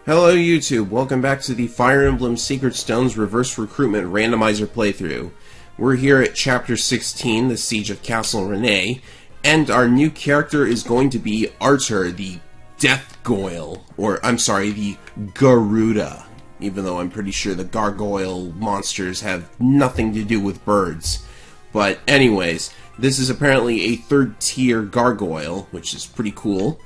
Hello YouTube, welcome back to the Fire Emblem Sacred Stones Reverse Recruitment Randomizer playthrough. We're here at Chapter 16, the Siege of Castle Renee, and our new character is going to be Artur, the Deathgoyle, or I'm sorry, the Garuda, even though I'm pretty sure the gargoyle monsters have nothing to do with birds. But anyways, this is apparently a third tier gargoyle, which is pretty cool.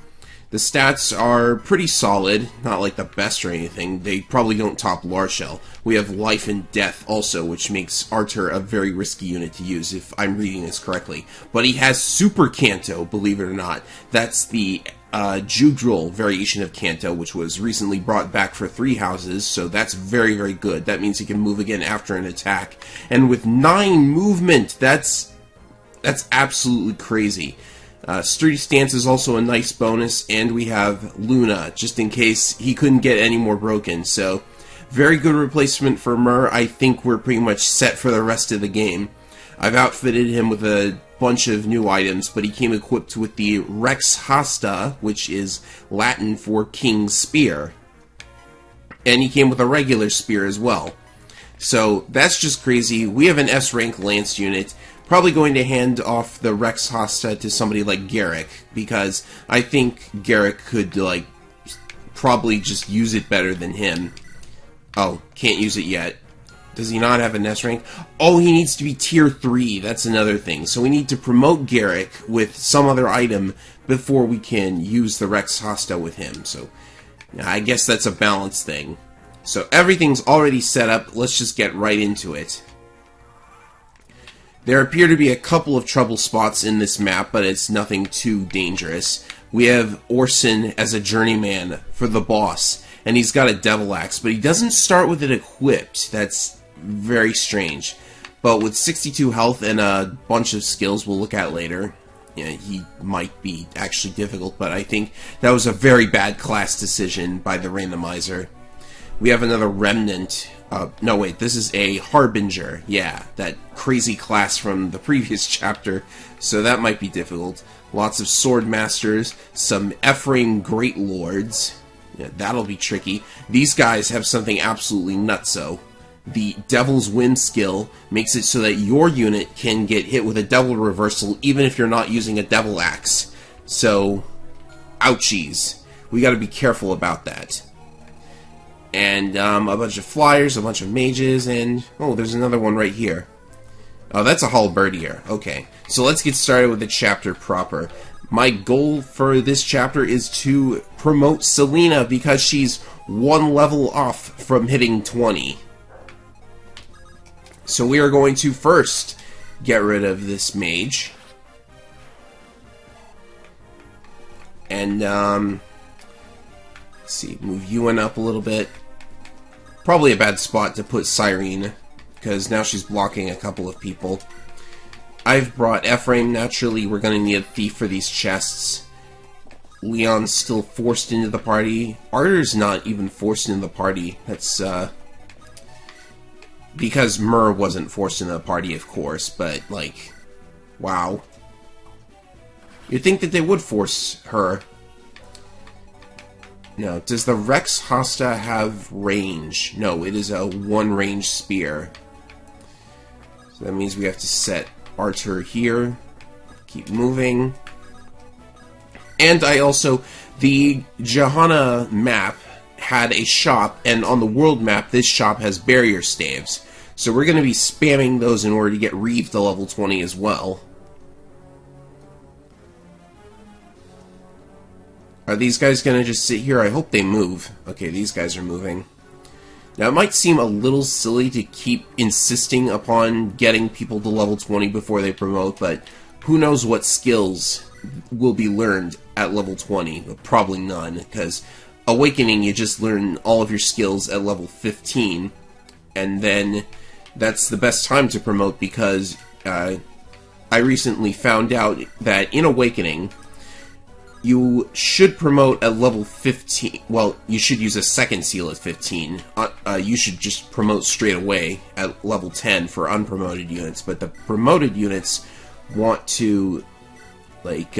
The stats are pretty solid, not like the best or anything. They probably don't top Larshell. We have life and death also, which makes Artur a very risky unit to use, if I'm reading this correctly. But he has Super Canto, believe it or not. That's the Judril variation of Canto, which was recently brought back for 3 houses, so that's very, very good. That means he can move again after an attack. And with 9 movement, that's absolutely crazy. Sturdy Stance is also a nice bonus, and we have Luna, just in case he couldn't get any more broken. So, very good replacement for Myrrh. I think we're pretty much set for the rest of the game. I've outfitted him with a bunch of new items, but he came equipped with the Rex Hasta, which is Latin for King's Spear. And he came with a regular spear as well. So, that's just crazy. We have an S-rank Lance unit. Probably going to hand off the Rex Hasta to somebody like Garrick, because I think Garrick could, like, probably just use it better than him. Oh, can't use it yet. Does he not have an S rank? Oh, he needs to be tier 3, that's another thing. So we need to promote Garrick with some other item before we can use the Rex Hasta with him. So, I guess that's a balance thing. So everything's already set up, let's just get right into it. There appear to be a couple of trouble spots in this map, but it's nothing too dangerous. We have Orson as a journeyman for the boss, and he's got a devil axe, but he doesn't start with it equipped. That's very strange. But with 62 health and a bunch of skills we'll look at later, yeah, he might be actually difficult, but I think that was a very bad class decision by the randomizer. We have another remnant. No, wait, this is a Harbinger. Yeah, that crazy class from the previous chapter, so that might be difficult. Lots of Sword Masters, some Ephraim Great Lords. Yeah, that'll be tricky. These guys have something absolutely nutso. The Devil's Wind skill makes it so that your unit can get hit with a Devil Reversal even if you're not using a Devil Axe. So, ouchies. We gotta be careful about that. And a bunch of flyers, a bunch of mages, and oh, there's another one right here. Oh, that's a halberdier. Okay, so let's get started with the chapter proper. My goal for this chapter is to promote Selena because she's 1 level off from hitting 20. So we are going to first get rid of this mage. And, let's see, move Ewan up a little bit. Probably a bad spot to put Cyrene, because now she's blocking a couple of people. I've brought Ephraim. Naturally, we're going to need a thief for these chests. Leon's still forced into the party. Artur's not even forced into the party. That's, because Myrrh wasn't forced into the party, of course, but, like, wow. You'd think that they would force her. No, does the Rex Hasta have range? No, it is a 1-range spear. So that means we have to set Artur here. Keep moving. And I also... The Johanna map had a shop, and on the world map, this shop has barrier staves. So we're going to be spamming those in order to get Reeve to level 20 as well. Are these guys going to just sit here? I hope they move. Okay, these guys are moving. Now, it might seem a little silly to keep insisting upon getting people to level 20 before they promote, but who knows what skills will be learned at level 20? But probably none, because Awakening, you just learn all of your skills at level 15, and then that's the best time to promote, because I recently found out that in Awakening, you should promote at level 15. Well, you should use a second seal at 15. You should just promote straight away at level 10 for unpromoted units. But the promoted units want to, like,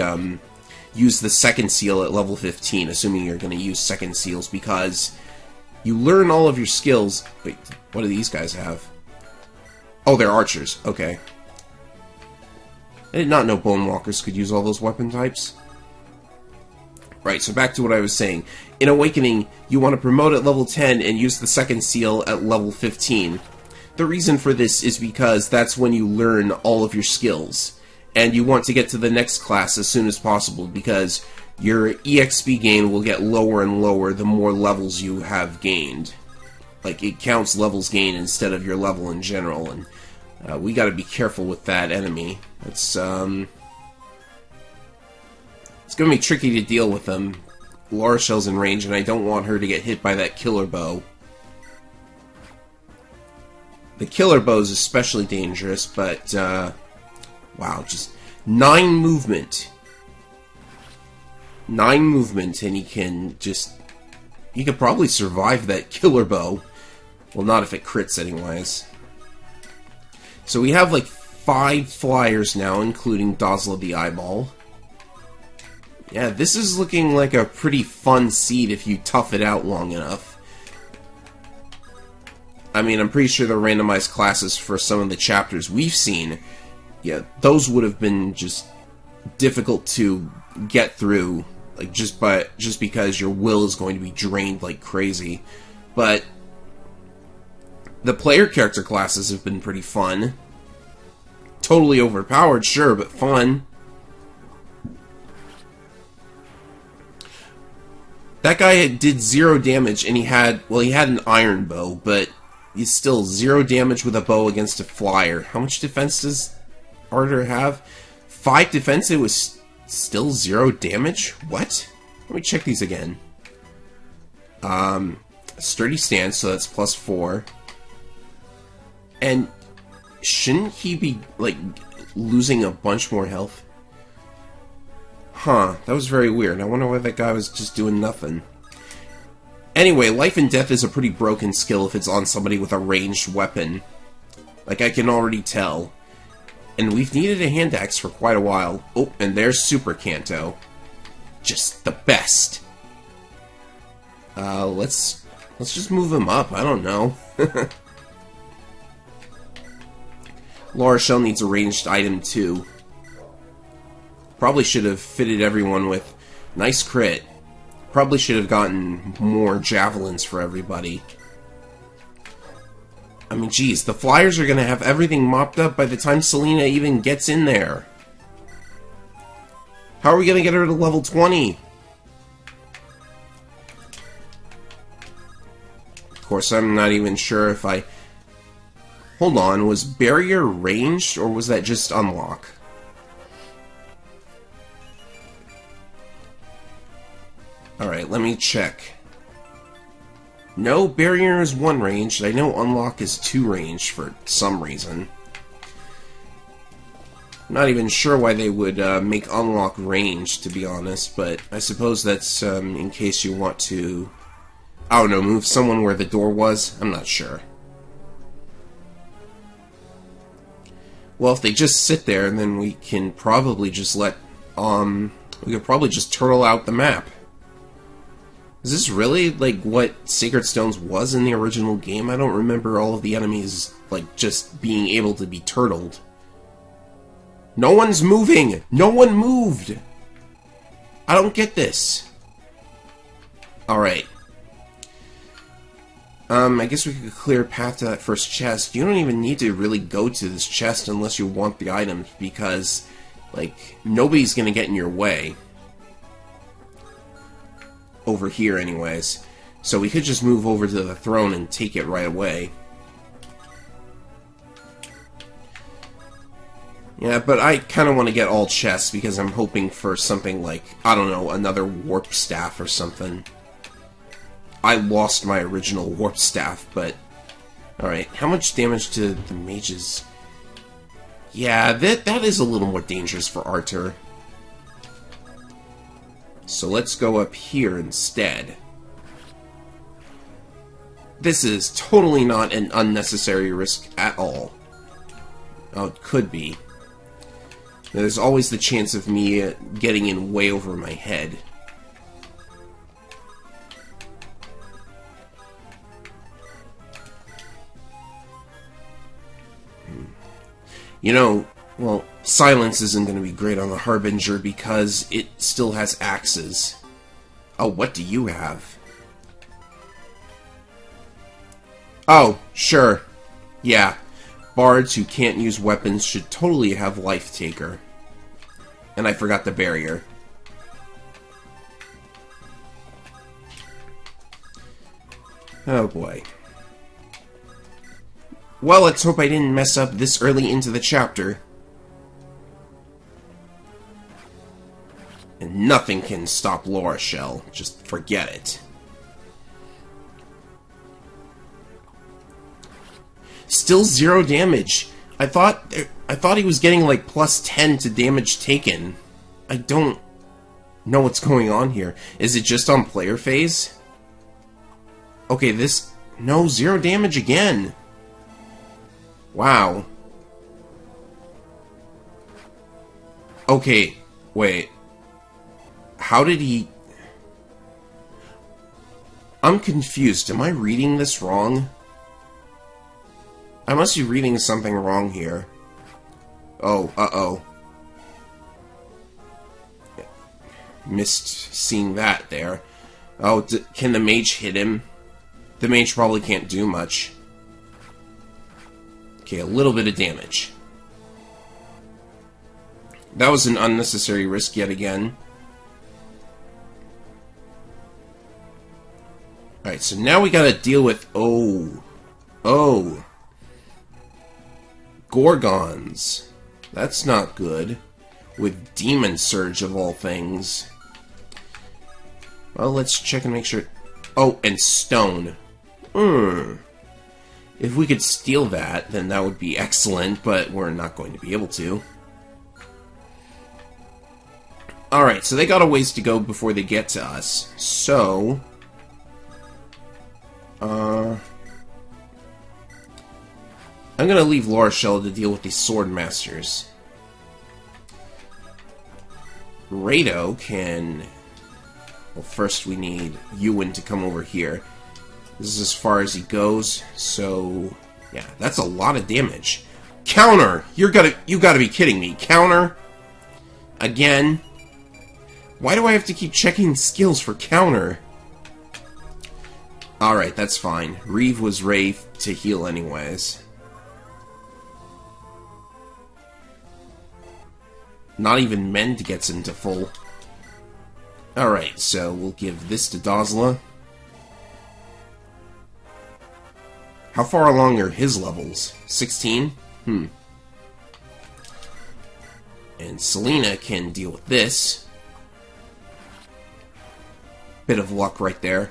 use the second seal at level 15, assuming you're going to use second seals, because you learn all of your skills. Wait, what do these guys have? Oh, they're archers. Okay. I did not know bone walkers could use all those weapon types. Right, so back to what I was saying. In Awakening, you want to promote at level 10 and use the second seal at level 15. The reason for this is because that's when you learn all of your skills. And you want to get to the next class as soon as possible, because your EXP gain will get lower and lower the more levels you have gained. Like, it counts levels gained instead of your level in general, and we gotta be careful with that enemy. It's gonna be tricky to deal with them. Laura Shell's in range, and I don't want her to get hit by that killer bow. The killer bow is especially dangerous, but, wow, just 9 movement. 9 movement, and he could probably survive that killer bow. Well, not if it crits anyways. So we have like 5 flyers now, including Dazzle the Eyeball. Yeah, this is looking like a pretty fun seed if you tough it out long enough. I mean, I'm pretty sure the randomized classes for some of the chapters we've seen, yeah, those would have been just difficult to get through, like just because your will is going to be drained like crazy. But the player character classes have been pretty fun. Totally overpowered, sure, but fun. That guy did 0 damage, and he had an iron bow, but he's still 0 damage with a bow against a flyer. How much defense does Arthur have? 5 defense, it was still 0 damage? What? Let me check these again. Sturdy stance, so that's +4. And shouldn't he be, like, losing a bunch more health? Huh, that was very weird. I wonder why that guy was just doing nothing. Anyway, Life and Death is a pretty broken skill if it's on somebody with a ranged weapon. Like, I can already tell. And we've needed a hand axe for quite a while. Oh, and there's Super Canto. Just the best. Let's just move him up. I don't know. Laura Shell needs a ranged item too. Probably should have fitted everyone with nice crit. Probably should have gotten more javelins for everybody. I mean, geez, the flyers are gonna have everything mopped up by the time Selena even gets in there. How are we gonna get her to level 20? Of course, I'm not even sure if I... Hold on, was barrier ranged, or was that just unlock? Alright, let me check. No, barrier is 1 ranged. I know unlock is 2 ranged for some reason. I'm not even sure why they would make unlock ranged, to be honest, but I suppose that's in case you want to... I don't know, move someone where the door was? I'm not sure. Well, if they just sit there, then we can probably just let, we could probably just turtle out the map. Is this really, like, what Sacred Stones was in the original game? I don't remember all of the enemies, like, just being able to be turtled. No one's moving! No one moved! I don't get this. Alright. I guess we could clear a path to that first chest. You don't even need to really go to this chest unless you want the items, because, like, nobody's gonna get in your way. Over here, anyways. So we could just move over to the throne and take it right away. Yeah, but I kind of want to get all chests, because I'm hoping for something like, I don't know, another warp staff or something. I lost my original warp staff, but... Alright, how much damage to the mages? Yeah, that is a little more dangerous for Arthur. So let's go up here instead. This is totally not an unnecessary risk at all. Oh, it could be. There's always the chance of me getting in way over my head. You know, well, silence isn't going to be great on the Harbinger because it still has axes. Oh, what do you have? Oh, sure. Yeah. Bards who can't use weapons should totally have Life Taker. And I forgot the barrier. Oh boy. Well, let's hope I didn't mess up this early into the chapter. And nothing can stop Laura Shell. Just forget it. Still 0 damage. I thought he was getting like plus 10 to damage taken. I don't know what's going on here. Is it just on player phase? Okay, this... No, 0 damage again. Wow. Okay, wait. How did he... I'm confused. Am I reading this wrong? I must be reading something wrong here. Oh, uh-oh. Missed seeing that there. Oh, can the mage hit him? The mage probably can't do much. Okay, a little bit of damage. That was an unnecessary risk yet again. Alright, so now we gotta deal with... Oh. Gorgons. That's not good. With Demon Surge, of all things. Well, let's check and make sure... Oh, and Stone. If we could steal that, then that would be excellent, but we're not going to be able to. Alright, so they got a ways to go before they get to us. So... I'm gonna leave Laura Shell to deal with these Sword Masters. Rado can... Well, first we need Ewan to come over here. This is as far as he goes, so... Yeah, that's a lot of damage. Counter! You gotta be kidding me. Counter? Again? Why do I have to keep checking skills for counter? Alright, that's fine. Reeve was Wraith to heal anyways. Not even Mend gets into full. Alright, so we'll give this to Dozla. How far along are his levels? 16? And Selena can deal with this. Bit of luck right there.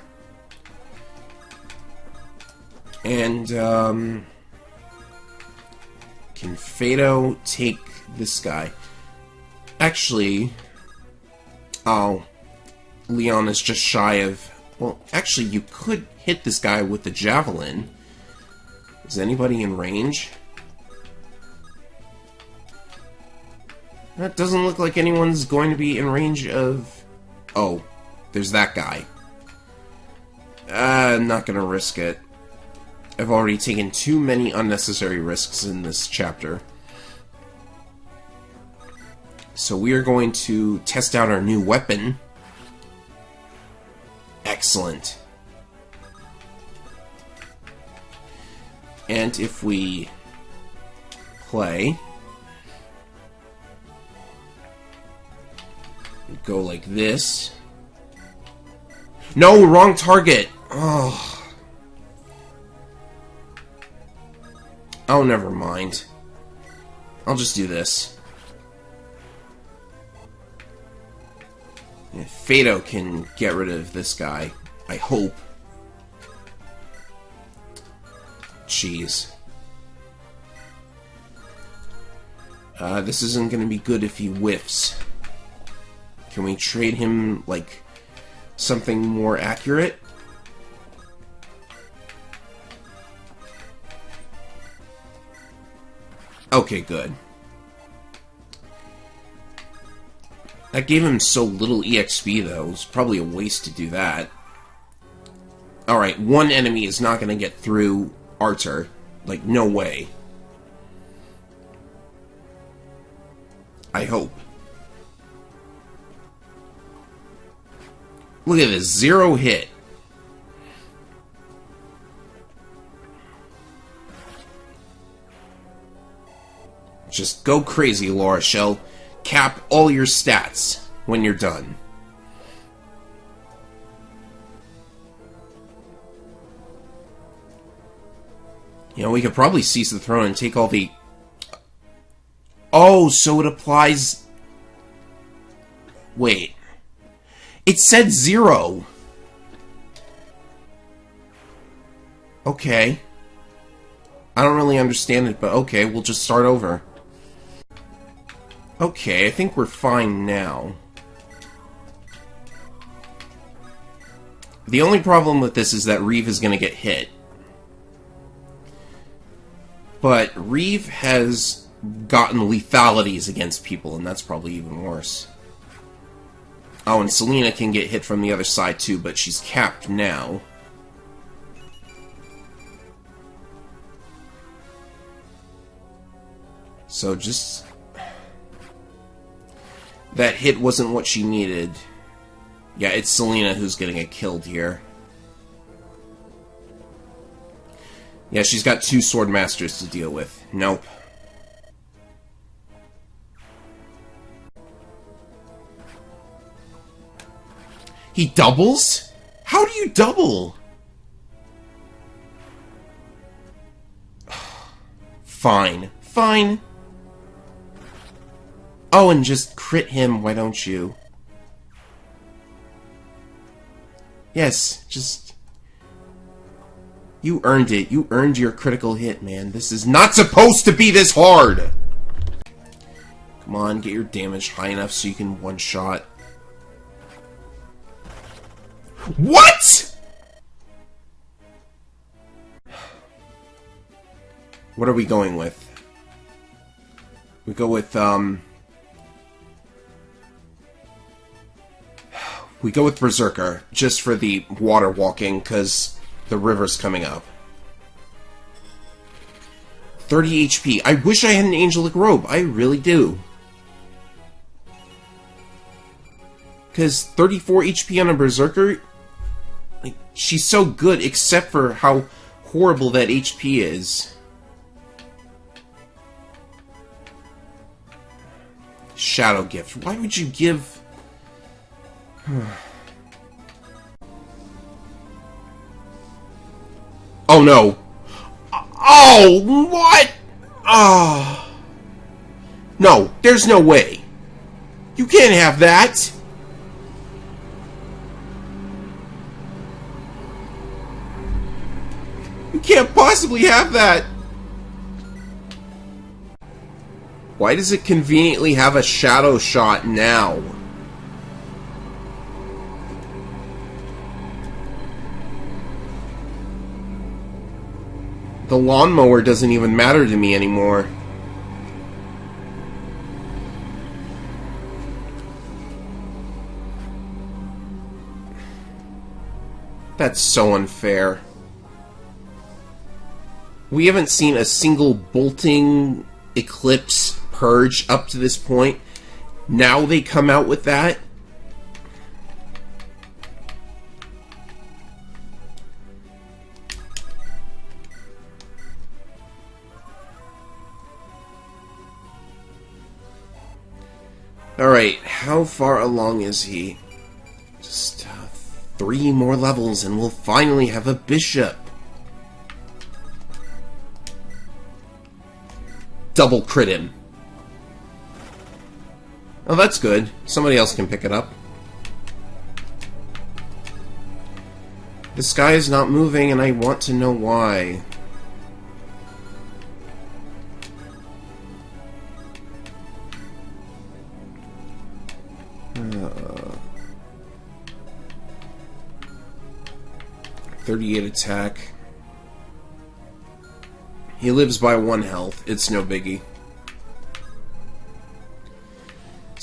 And, can Fado take this guy? Actually... Oh. Leon is just shy of... Well, actually, you could hit this guy with the javelin. Is anybody in range? That doesn't look like anyone's going to be in range of... Oh, there's that guy. I'm not gonna risk it. I've already taken too many unnecessary risks in this chapter. So we are going to test out our new weapon. Excellent. And if we play, go like this. No, wrong target. Oh, never mind. I'll just do this. Yeah, Fado can get rid of this guy. I hope. Jeez. This isn't going to be good if he whiffs. Can we trade him, like, something more accurate? Okay, good. That gave him so little EXP, though. It was probably a waste to do that. Alright, one enemy is not going to get through Arthur. Like, no way. I hope. Look at this, 0 hit. Just go crazy, Laura Shell. Cap all your stats when you're done. You know, we could probably seize the throne and take all the... Oh, so it applies... Wait. It said 0. Okay. I don't really understand it, but okay, we'll just start over. Okay, I think we're fine now. The only problem with this is that Reeve is going to get hit. But Reeve has gotten lethalities against people, and that's probably even worse. Oh, and Selena can get hit from the other side too, but she's capped now. So just... That hit wasn't what she needed. Yeah, it's Selena who's gonna get killed here. Yeah, she's got 2 Sword Masters to deal with. Nope. He doubles? How do you double? Fine. Fine. Oh, and just crit him, why don't you? Yes, just... You earned it. You earned your critical hit, man. This is not supposed to be this hard! Come on, get your damage high enough so you can one-shot. What?! What are we going with? We go with, we go with Berserker, just for the water walking, because the river's coming up. 30 HP. I wish I had an Angelic Robe. I really do. Because 34 HP on a Berserker, like, she's so good, except for how horrible that HP is. Shadow Gift. Why would you give... Oh no! Oh, what? Ah! No, there's no way. You can't have that. You can't possibly have that. Why does it conveniently have a shadow shot now? The lawnmower doesn't even matter to me anymore. That's so unfair. We haven't seen a single bolting eclipse purge up to this point. Now they come out with that? Alright, how far along is he? Just 3 more levels and we'll finally have a bishop. Double crit him. Oh, that's good. Somebody else can pick it up. This guy is not moving and I want to know why. Uh, 38 attack. He lives by 1 health. It's no biggie.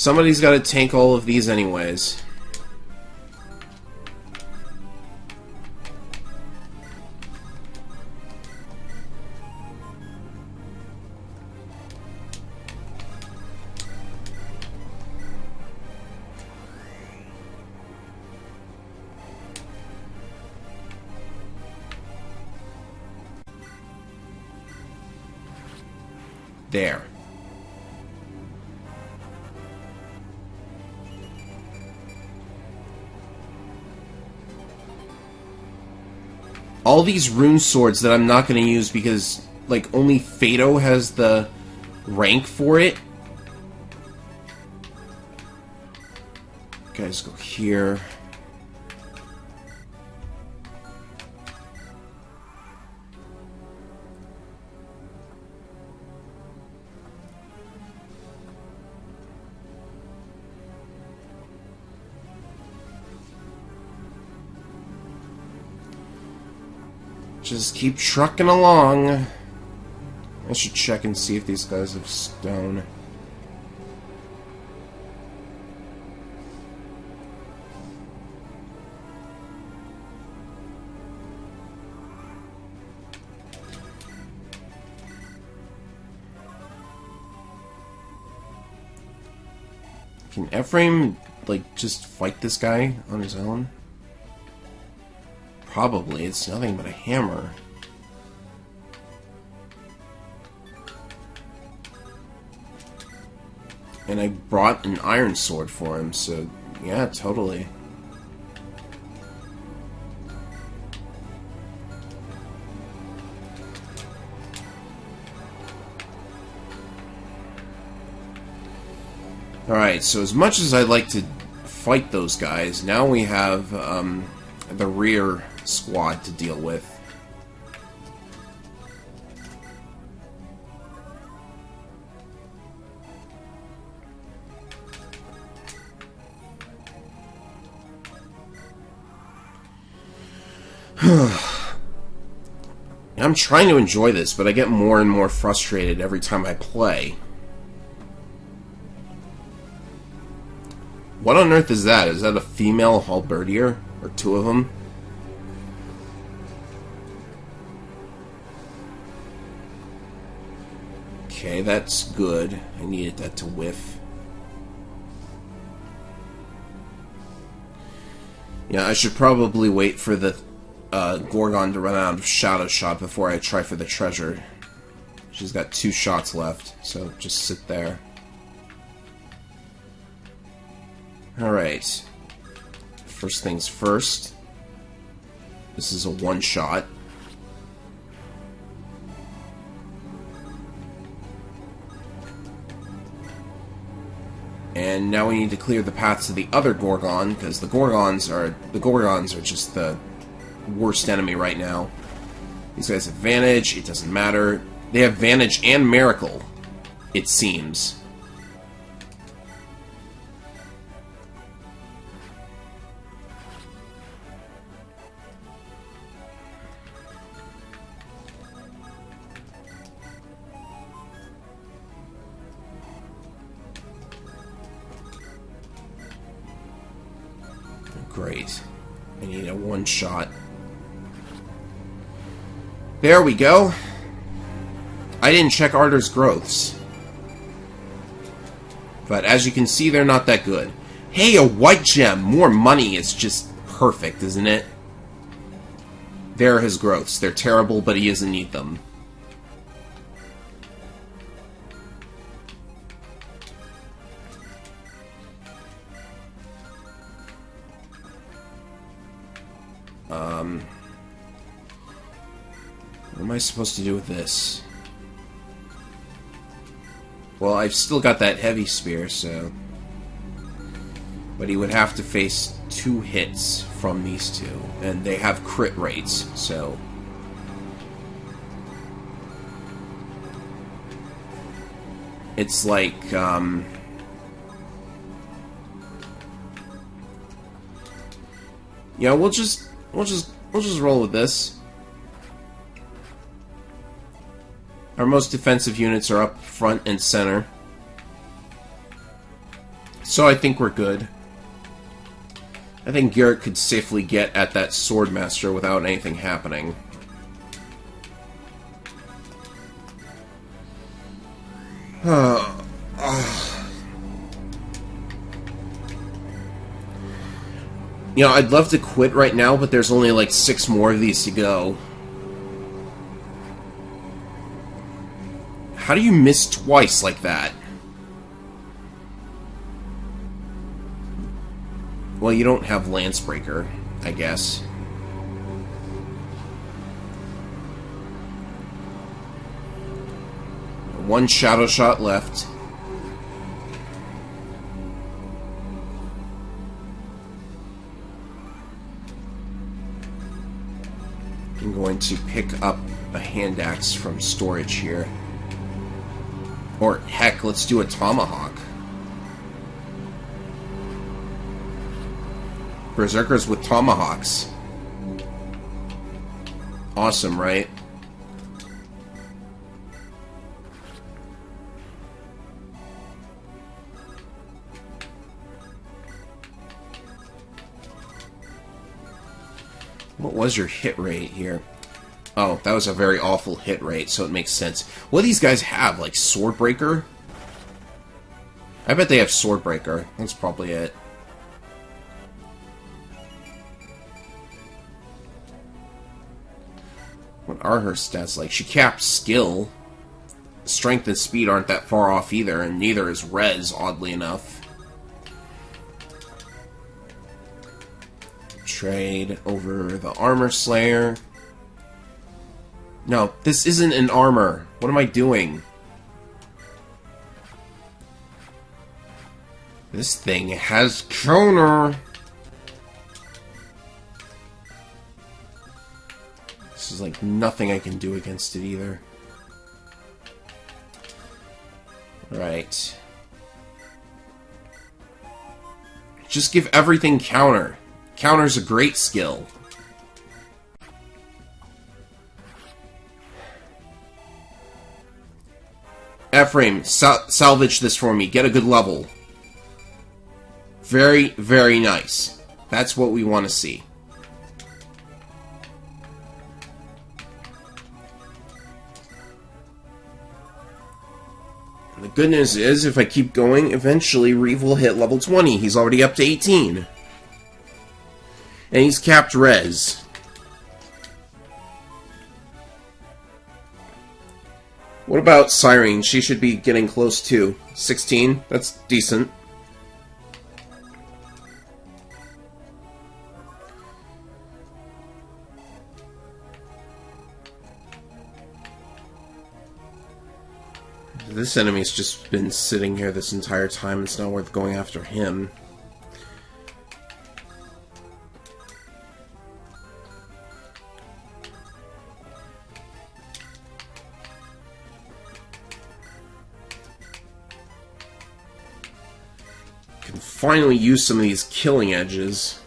Somebody's got to tank all of these anyways. There. All these rune swords that I'm not going to use because, like, only Fado has the rank for it. Guys, go here. Just keep trucking along. I should check and see if these guys have stone. Can Ephraim, like, just fight this guy on his own? Probably. It's nothing but a hammer. And I brought an iron sword for him, so yeah, totally. Alright, so as much as I'd like to fight those guys, now we have the rear squad to deal with. I'm trying to enjoy this, but I get more and more frustrated every time I play. What on earth is that? Is that a female halberdier? Or two of them? Okay, that's good. I needed that to whiff. Yeah, I should probably wait for the Gorgon to run out of Shadow Shot before I try for the treasure. She's got 2 shots left, so just sit there. Alright. First things first. This is a 1-shot. And now we need to clear the path to the other Gorgon, because the Gorgons are just the worst enemy right now. These guys have Vantage, it doesn't matter. They have Vantage and Miracle, it seems. Great. I need a 1-shot. There we go. I didn't check Ardor's growths. But as you can see, they're not that good. Hey, a white gem! More money is just perfect, isn't it? There are his growths. They're terrible, but he doesn't need them. What am I supposed to do with this? Well, I've still got that heavy spear, so... But he would have to face 2 hits from these two, and they have crit rates, so... It's like, yeah, we'll just roll with this. Our most defensive units are up front and center. So I think we're good. I think Garrett could safely get at that Swordmaster without anything happening. You know, I'd love to quit right now, but there's only like 6 more of these to go. How do you miss twice like that? Well, you don't have Lancebreaker, I guess. One Shadow Shot left. I'm going to pick up a hand axe from storage here. Or, heck, let's do a tomahawk. Berserkers with tomahawks. Awesome, right? What was your hit rate here? Oh, that was a very awful hit rate, so it makes sense. What do these guys have? Like, Swordbreaker? I bet they have Swordbreaker. That's probably it. What are her stats like? She capped skill. Strength and speed aren't that far off either, and neither is res, oddly enough. Trade over the Armor Slayer. No, this isn't an armor. What am I doing? This thing has counter. This is like nothing I can do against it either. Right. Just give everything counter. Counter's a great skill. Ephraim, salvage this for me. Get a good level. Very, very nice. That's what we want to see. And the good news is, if I keep going, eventually Reeve will hit level 20. He's already up to 18. And he's capped res. What about Cyrene? She should be getting close too. 16? That's decent. This enemy's just been sitting here this entire time. It's not worth going after him. Can finally use some of these killing edges.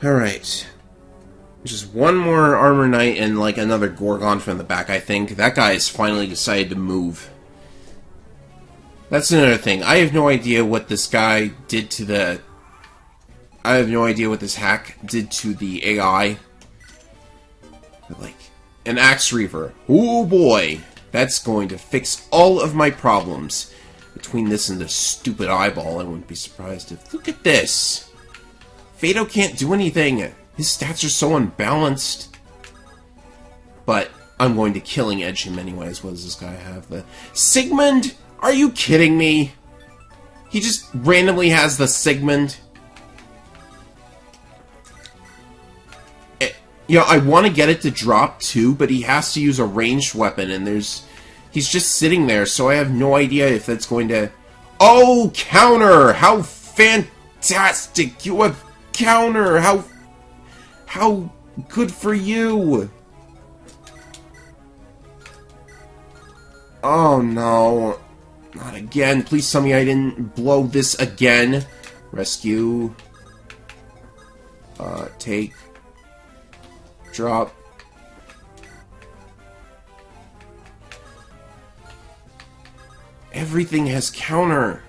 Alright. Just one more Armor Knight and like another Gorgon from the back, I think. That guy has finally decided to move. That's another thing. I have no idea what this guy did to the... I have no idea what this hack did to the AI. But like, an Axe Reaver. Oh boy! That's going to fix all of my problems. Between this and the stupid eyeball, I wouldn't be surprised if... Look at this! Fado can't do anything. His stats are so unbalanced. But I'm going to Killing Edge him anyways. What does this guy have? The Sigmund? Are you kidding me? He just randomly has the Sigmund. You know, I want to get it to drop too, but he has to use a ranged weapon, and he's just sitting there, so I have no idea if that's going to... Oh, counter! How fantastic! You have counter! How Good for you! Oh no. Not again. Please tell me I didn't blow this again. Rescue. Take. Drop. Everything has counter.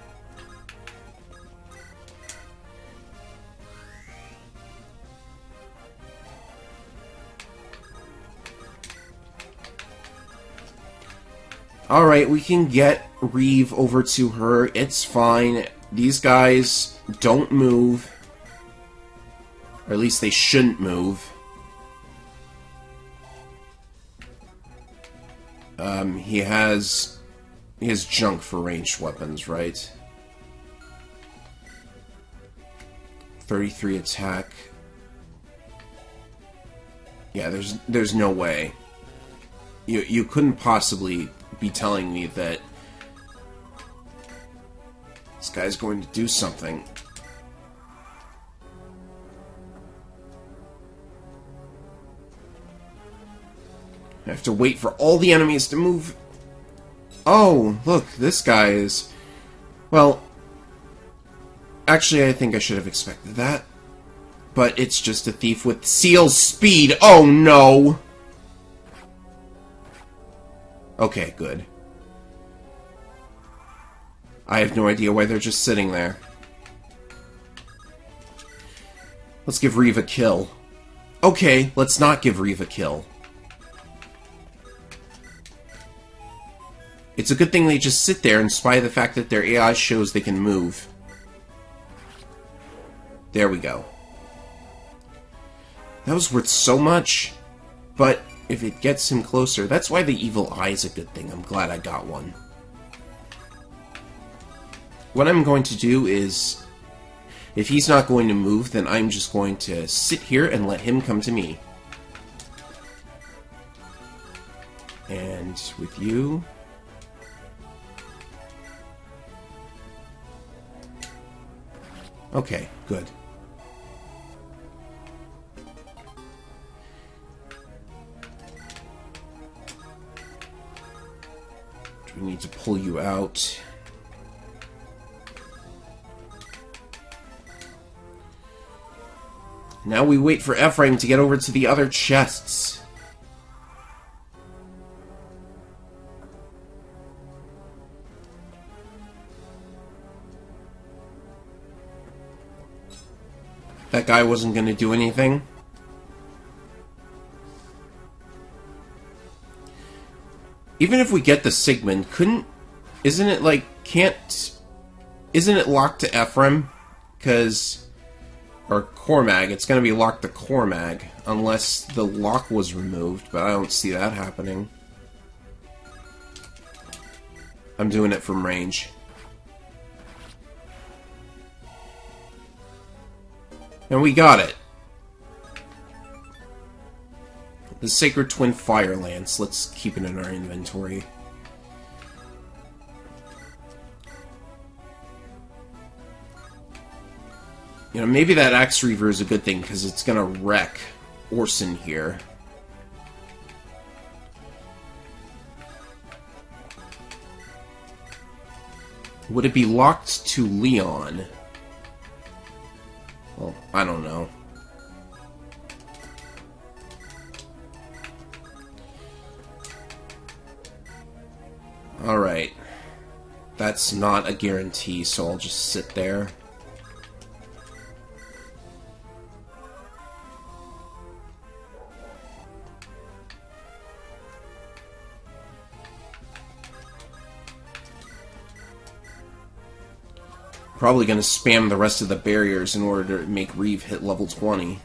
Alright, we can get Reeve over to her. It's fine. These guys don't move. Or at least they shouldn't move. He has junk for ranged weapons, right? 33 attack. Yeah, there's no way. You couldn't possibly be telling me that this guy's going to do something. I have to wait for all the enemies to move. Oh, look, this guy is... Well, actually, I think I should have expected that. But it's just a thief with seal speed. Oh, no! Okay, good. I have no idea why they're just sitting there. Let's give Reeve a kill. Okay, let's not give Reeve a kill. It's a good thing they just sit there in spite of the fact that their AI shows they can move. There we go. That was worth so much. But if it gets him closer, that's why the evil eye is a good thing. I'm glad I got one. What I'm going to do is, if he's not going to move, then I'm just going to sit here and let him come to me. And with you... Okay, good. We need to pull you out. Now we wait for Ephraim to get over to the other chests. That guy wasn't going to do anything. Even if we get the Sigmund, isn't it locked to Ephraim? Or Cormag, it's going to be locked to Cormag, unless the lock was removed, but I don't see that happening. I'm doing it from range. And we got it. The Sacred Twin Fire Lance. Let's keep it in our inventory. You know, maybe that Axe Reaver is a good thing, because it's gonna wreck Orson here. Would it be locked to Leon? Well, I don't know. Alright. That's not a guarantee, so I'll just sit there. Probably going to spam the rest of the barriers in order to make Reeve hit level 20.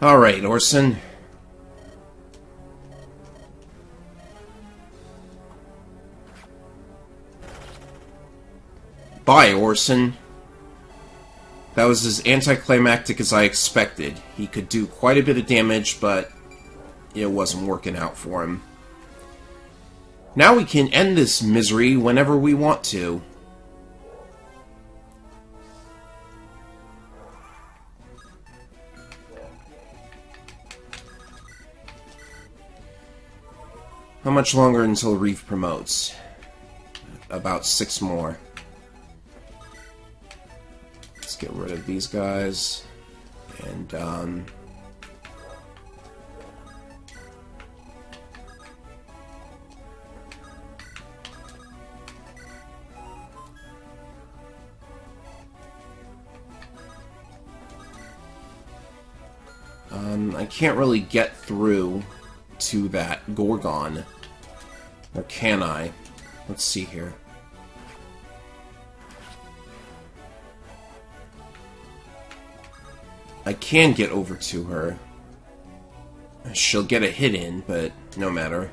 Alright, Orson. Bye, Orson. That was as anticlimactic as I expected. He could do quite a bit of damage, but it wasn't working out for him. Now we can end this misery whenever we want to. How much longer until Reeve promotes? About 6 more. Let's get rid of these guys. And, I can't really get through to that Gorgon. Or can I? Let's see here. I can get over to her. She'll get a hit in, but no matter.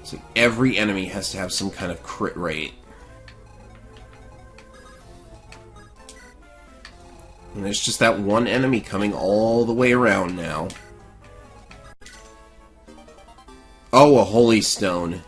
So every enemy has to have some kind of crit rate. And there's just that one enemy coming all the way around now. Oh, a Holy Stone.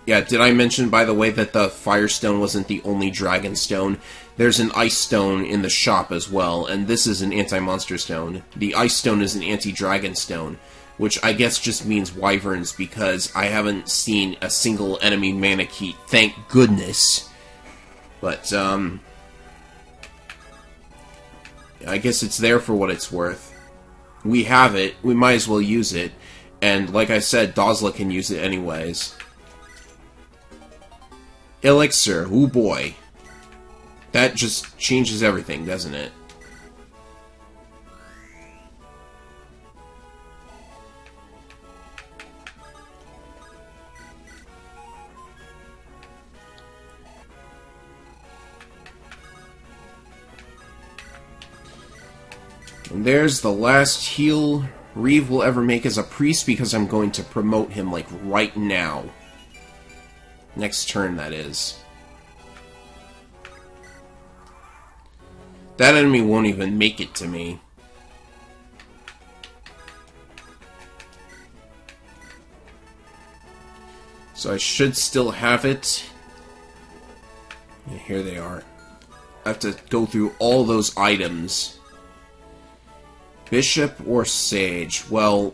Yeah, did I mention, by the way, that the Fire Stone wasn't the only Dragon Stone? There's an Ice Stone in the shop as well, and this is an Anti-Monster Stone. The Ice Stone is an Anti-Dragon Stone, which I guess just means Wyverns, because I haven't seen a single enemy Manakete, thank goodness. But, I guess it's there for what it's worth. We have it, we might as well use it, and like I said, Dozla can use it anyways. Elixir, oh boy. That just changes everything, doesn't it? And there's the last heal Reeve will ever make as a priest, because I'm going to promote him, like, right now. Next turn, that is. That enemy won't even make it to me. So I should still have it. Yeah, here they are. I have to go through all those items. Bishop or Sage? Well,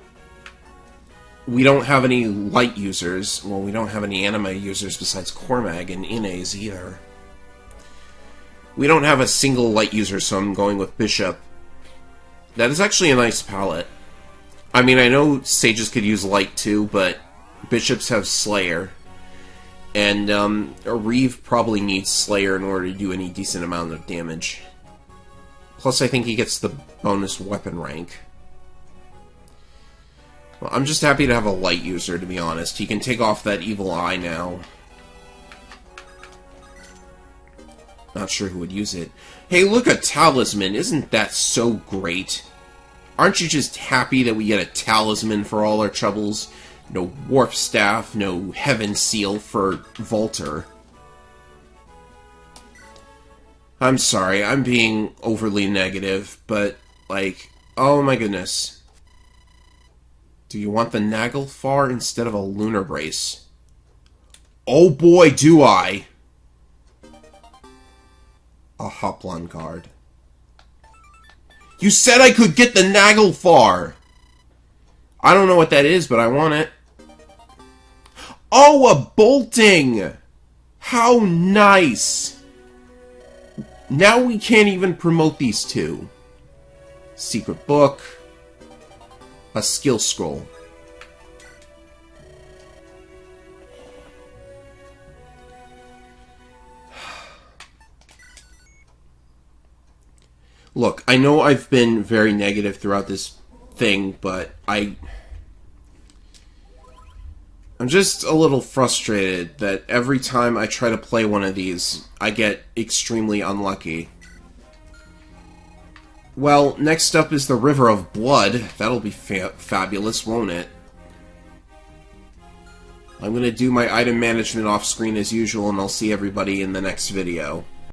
we don't have any light users. Well, we don't have any anima users besides Cormag and Inez either. We don't have a single light user, so I'm going with Bishop. That is actually a nice palette. I mean, I know Sages could use light too, but Bishops have Slayer. And Reeve probably needs Slayer in order to do any decent amount of damage. Plus, I think he gets the bonus weapon rank. Well, I'm just happy to have a light user, to be honest. He can take off that evil eye now. Not sure who would use it. Hey, look, a talisman! Isn't that so great? Aren't you just happy that we get a talisman for all our troubles? No warp staff, no heaven seal for Volter. I'm sorry, I'm being overly negative, but, like, oh my goodness. Do you want the Naglfar instead of a Lunar Brace? Oh boy, do I! A Hoplon card. You said I could get the Naglfar! I don't know what that is, but I want it. Oh, a Bolting! How nice! Now we can't even promote these two. Secret Book. A Skill Scroll. Look, I know I've been very negative throughout this thing, but I'm just a little frustrated that every time I try to play one of these, I get extremely unlucky. Well, next up is the River of Blood. That'll be fabulous, won't it? I'm going to do my item management off screen as usual, and I'll see everybody in the next video.